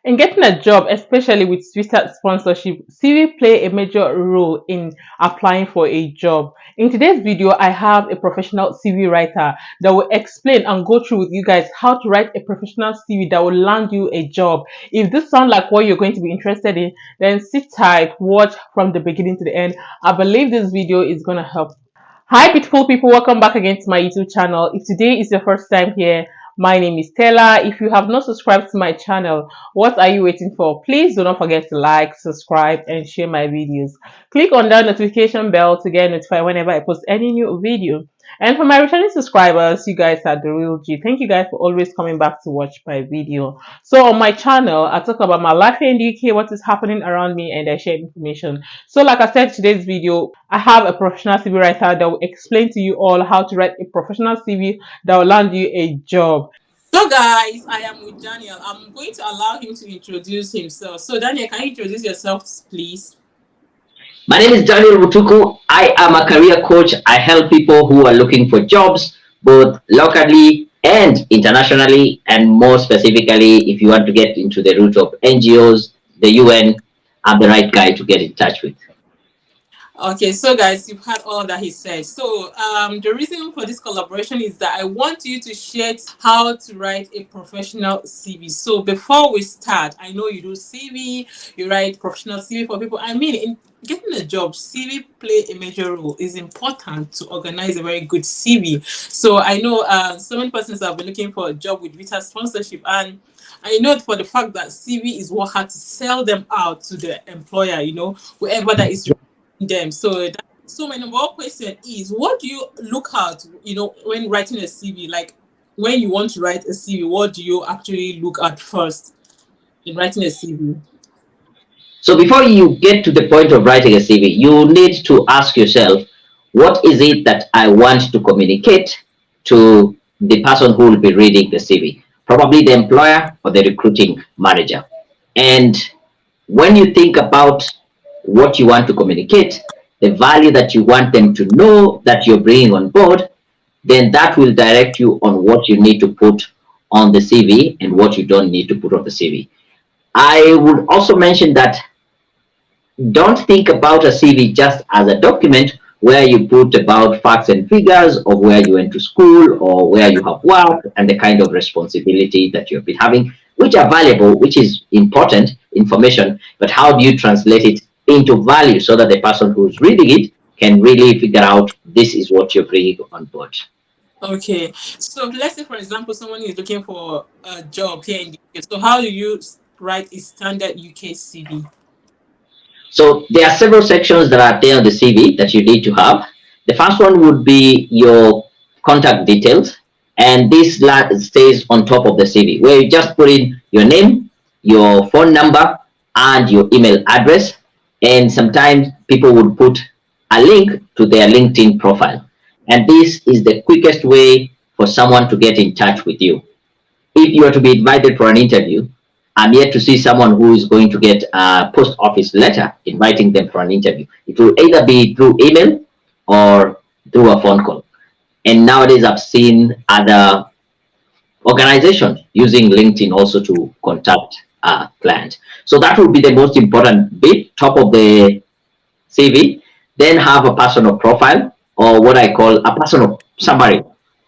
In getting a job, especially with Twitter sponsorship, CV play a major role in applying for a job. In today's video, I have a professional CV writer that will explain and go through with you guys how to write a professional CV that will land you a job. If this sounds like what you're going to be interested in, then sit tight, watch from the beginning to the end. I believe this video is going to help. Hi, beautiful people. Welcome back again to my YouTube channel. If today is your first time here, my name is Stella. If you have not subscribed to my channel, what are you waiting for? Please do not forget to like, subscribe, and share my videos. Click on that notification bell to get notified whenever I post any new video. And for my returning subscribers, you guys are the real G. Thank you guys for always coming back to watch my video. So on my channel, I talk about my life in the UK, what is happening around me, and I share information. So like I said, today's video, I have a professional CV writer that will explain to you all how to write a professional CV that will land you a job. So guys, I am with Daniel. I'm going to allow him to introduce himself. So Daniel, can you introduce yourself, please? My name is Daniel Mutuku. I am a career coach. I help people who are looking for jobs, both locally and internationally, and more specifically, if you want to get into the route of NGOs, the UN, I'm the right guy to get in touch with. Okay, so guys, you've heard all that he said. So the reason for this collaboration is that I want you to share how to write a professional CV. So before we start, I know you do CV, you write professional CV for people. I mean, in getting a job, CV play a major role. It's important to organize a very good CV. So I know so many persons have been looking for a job with Vita sponsorship, and I know for the fact that CV is what had to sell them out to the employer, whoever that is them. So my number one question is, what do you look at, when writing a CV? Like when you want to write a CV, what do you actually look at first in writing a CV? So before you get to the point of writing a CV, you need to ask yourself, what is it that I want to communicate to the person who will be reading the CV? Probably the employer or the recruiting manager. And when you think about what you want to communicate, the value that you want them to know that you're bringing on board, then that will direct you on what you need to put on the CV and what you don't need to put on the CV. I would also mention that don't think about a CV just as a document where you put about facts and figures of where you went to school or where you have worked and the kind of responsibility that you've been having, which are valuable, which is important information, but how do you translate it into value so that the person who's reading it can really figure out this is what you're bringing on board. Okay, so let's say, for example, someone is looking for a job here in the UK. So how do you write a standard UK CV? So there are several sections that are there on the CV that you need to have. The first one would be your contact details, and this stays on top of the CV, where you just put in your name, your phone number, and your email address. And sometimes people would put a link to their LinkedIn profile. And this is the quickest way for someone to get in touch with you. If you are to be invited for an interview, I'm yet to see someone who is going to get a post office letter inviting them for an interview. It will either be through email or through a phone call. And nowadays I've seen other organizations using LinkedIn also to contact clients. So that would be the most important bit, top of the CV. Then have a personal profile, or what I call a personal summary.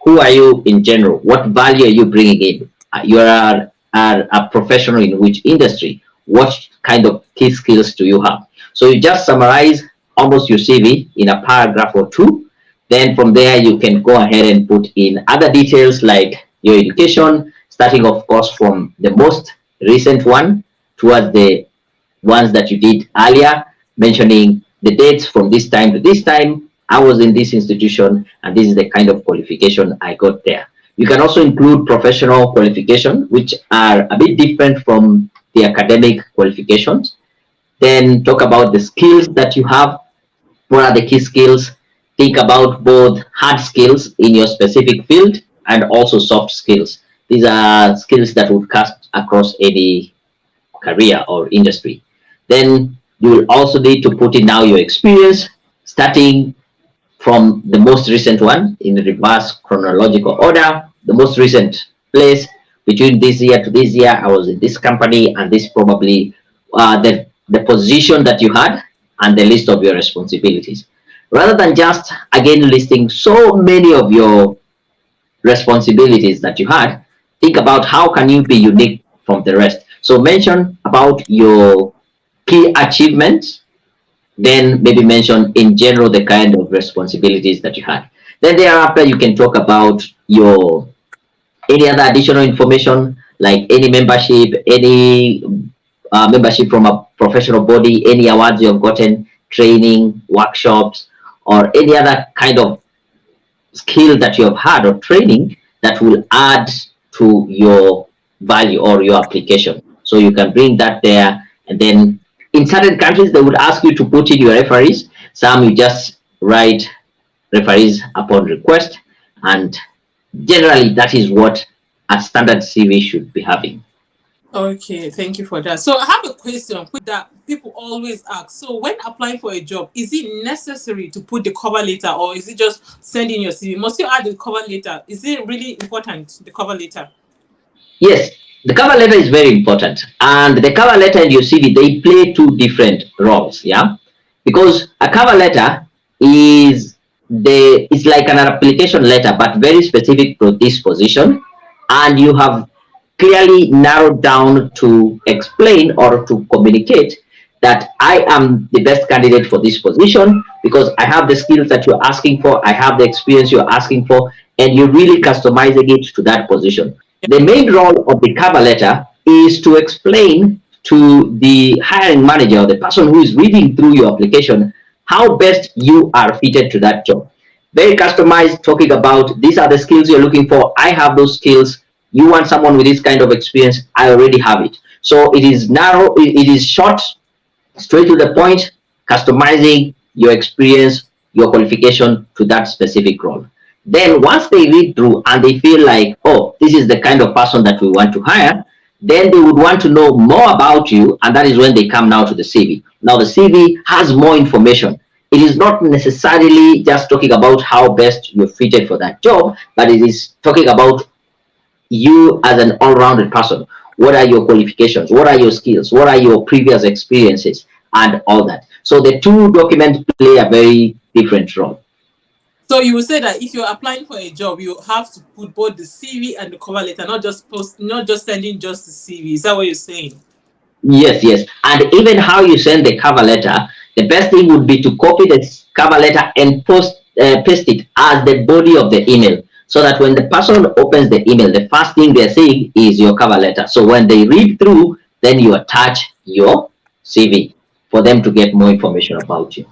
Who are you in general? What value are you bringing in? You are a professional in which industry? What kind of key skills do you have? So you just summarize almost your CV in a paragraph or two. Then from there, you can go ahead and put in other details like your education, starting, of course, from the most recent one towards the ones that you did earlier, mentioning the dates from this time to this time. I was in this institution, and this is the kind of qualification I got there. You can also include professional qualifications, which are a bit different from the academic qualifications. Then talk about the skills that you have. What are the key skills? Think about both hard skills in your specific field and also soft skills. These are skills that would cast across any career or industry. Then you will also need to put in now your experience, starting from the most recent one in the reverse chronological order, the most recent place, between this year to this year, I was in this company, and this probably the position that you had and the list of your responsibilities. Rather than just again listing so many of your responsibilities that you had, think about how can you be unique from the rest. So mention about your key achievements, then maybe mention in general the kind of responsibilities that you had. Then thereafter, you can talk about your any other additional information like any membership, any membership from a professional body, any awards you have gotten, training, workshops, or any other kind of skill that you have had or training that will add to your value or your application. So you can bring that there. And then in certain countries, they would ask you to put in your referees. Some you just write referees upon request. And generally, that is what a standard CV should be having. Okay, thank you for that. So I have a question that people always ask. So when applying for a job, is it necessary to put the cover letter, or is it just send in your CV? Must you add the cover letter? Is it really important, the cover letter? Yes, the cover letter is very important. And the cover letter and your CV, they play two different roles, yeah? Because a cover letter it's like an application letter, but very specific to this position. And you have clearly narrowed down to explain or to communicate that I am the best candidate for this position because I have the skills that you're asking for, I have the experience you're asking for, and you're really customizing it to that position. The main role of the cover letter is to explain to the hiring manager or the person who is reading through your application how best you are fitted to that job. Very customized, talking about these are the skills you're looking for. I have those skills. You want someone with this kind of experience, I already have it. So it is narrow, it is short, straight to the point, customizing your experience, your qualification to that specific role. Then once they read through and they feel like, oh, this is the kind of person that we want to hire, then they would want to know more about you, and that is when they come now to the CV. Now the CV has more information. It is not necessarily just talking about how best you're fitted for that job, but it is talking about you as an all-rounded person. What are your qualifications? What are your skills? What are your previous experiences? And all that. So the two documents play a very different role. So you would say that if you're applying for a job, you have to put both the CV and the cover letter, not just sending just the CV. Is that what you're saying? Yes, yes. And even how you send the cover letter, the best thing would be to copy the cover letter and paste it as the body of the email, so that when the person opens the email, the first thing they're seeing is your cover letter. So when they read through, then you attach your CV for them to get more information about you.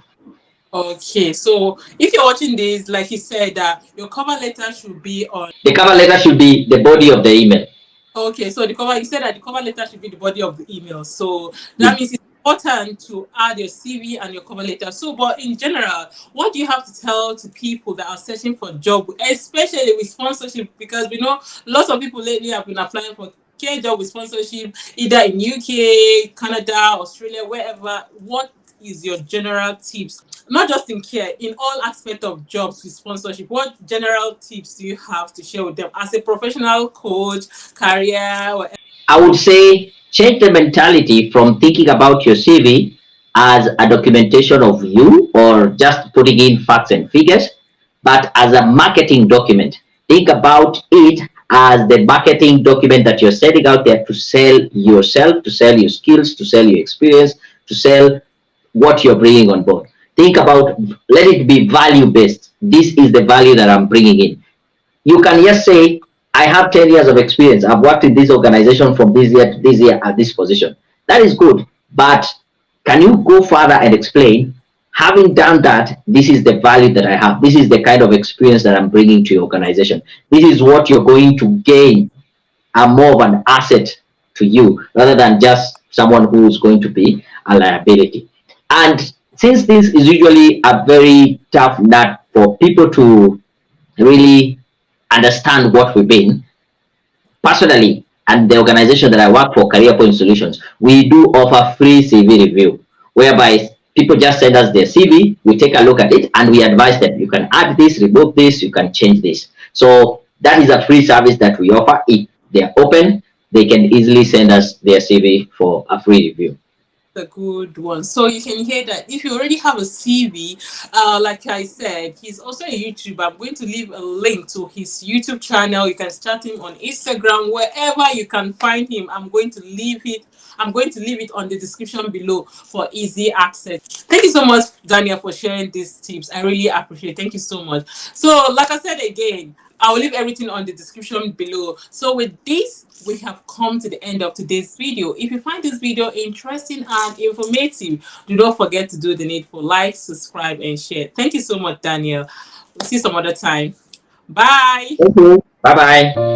Okay, so if you're watching this, like he said, your cover letter should be on. The cover letter should be the body of the email. Okay, so you said that the cover letter should be the body of the email. So that means it's important to add your CV and your cover letter. So, but in general, what do you have to tell to people that are searching for a job, especially with sponsorship? Because we know lots of people lately have been applying for care job with sponsorship, either in UK, Canada, Australia, wherever. What is your general tips? Not just in care, in all aspects of jobs with sponsorship, what general tips do you have to share with them as a professional coach, career? I would say change the mentality from thinking about your CV as a documentation of you or just putting in facts and figures, but as a marketing document. Think about it as the marketing document that you're setting out there to sell yourself, to sell your skills, to sell your experience, to sell what you're bringing on board. Think about, let it be value based. This is the value that I'm bringing in. You can just say, I have 10 years of experience. I've worked in this organization from this year to this year at this position. That is good. But can you go further and explain, having done that, this is the value that I have. This is the kind of experience that I'm bringing to your organization. This is what you're going to gain, more of an asset to you rather than just someone who is going to be a liability. And since this is usually a very tough nut for people to really understand what we've been, personally, and the organization that I work for, Career Point Solutions, we do offer free CV review, whereby people just send us their CV, we take a look at it, and we advise them, you can add this, remove this, you can change this. So that is a free service that we offer. they are open, they can easily send us their CV for a free review. A good one. So you can hear that if you already have a CV, like I said, he's also a YouTuber. I'm going to leave a link to his YouTube channel. You can start him on Instagram, wherever you can find him. I'm going to leave it on the description below for easy access. Thank you so much, Daniel, for sharing these tips. I really appreciate it. Thank you so much. So, like I said again, I'll leave everything on the description below. So with this, we have come to the end of today's video. If you find this video interesting and informative, do not forget to do the needful: like, subscribe, and share. Thank you so much, Daniel. We'll see you some other time. Bye. Thank you. Bye bye.